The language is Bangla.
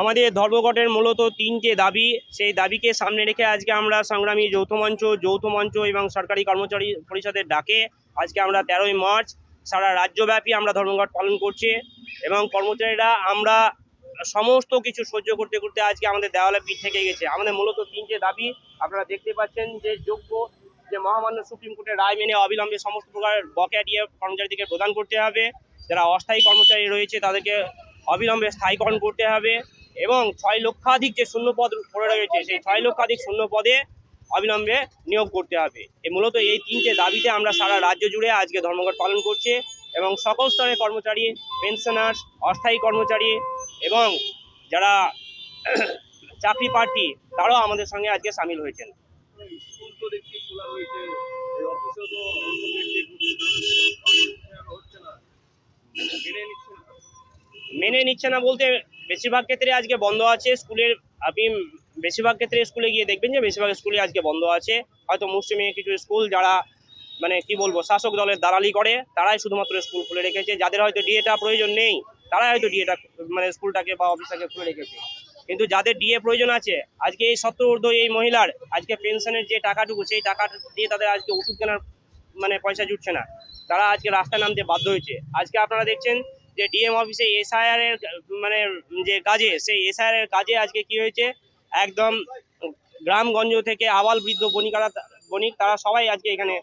আমাদের ধর্মঘটের মূলত তিনটে দাবি, সেই দাবিকে সামনে রেখে আজকে আমরা সংগ্রামী যৌথ মঞ্চ এবং সরকারি কর্মচারী পরিষদের ডাকে আজকে আমরা 13ই মার্চ সারা রাজ্যব্যাপী আমরা ধর্মঘট পালন করছি। এবং কর্মচারীরা আমরা সমস্ত কিছু সহ্য করতে করতে আজকে আমাদের দেওয়ালে পিঠ থেকে গেছে। আমাদের মূলত তিনটে দাবি আপনারা দেখতে পাচ্ছেন, যে মহামান্য সুপ্রিম কোর্টের রায় মেনে অবিলম্বে সমস্ত প্রকার বকেয়া ডিএ কর্মচারীদেরকে প্রদান করতে হবে। যারা অস্থায়ী কর্মচারী রয়েছে তাদেরকে অবিলম্বে স্থায়ীকরণ করতে হবে এবং 6 লক্ষাধিক যে শূন্য পদ পড়ে রয়েছে সেই 6 লক্ষাধিক শূন্য পদে অবিলম্বে নিয়োগ করতে হবে। মূলত এই তিনটে দাবিতে আমরা সারা রাজ্য জুড়ে আজকে ধর্মঘট পালন করছি এবং সকল স্তরের কর্মচারী, পেনশনার্স, অস্থায়ী কর্মচারী এবং যারা চাকরি প্রার্থী তারাও আমাদের সঙ্গে আজকে সামিল হয়েছেন। মেনে নিচ্ছে না বলতে বেশিরভাগ ক্ষেত্রে আজকে বন্ধ আছে স্কুলের। আপনি বেশিরভাগ ক্ষেত্রে স্কুলে গিয়ে দেখবেন যে বেশিরভাগ স্কুলে আজকে বন্ধ আছে। হয়তো মুসলিমে কিছু স্কুল যারা মানে কি বলবো শাসক দলের দালালি করে তারাই শুধুমাত্র স্কুল খুলে রেখেছে। যাদের হয়তো ডিএটা প্রয়োজন নেই তারাই হয়তো ডিএটা মানে স্কুলটাকে বা অফিসটাকে খুলে রেখেছে। কিন্তু যাদের ডিএ প্রয়োজন আছে, আজকে এই 70 ঊর্ধ্ব এই মহিলার আজকে পেনশনের যে টাকাটুকু সেই টাকা দিয়ে তাদের আজকে ওষুধ কেনার মানে পয়সা জুটছে না, তারা আজকে রাস্তায় নামতে বাধ্য হয়েছে। আজকে আপনারা দেখছেন যে ডিএম অফিসে এসআইআর এর মানে যে কাজে, সেই এসআইআর এর কাজে আজকে কি হয়েছে, একদম গ্রামগঞ্জ থেকে আবাল বৃদ্ধ বণিক তারা সবাই আজকে এখানে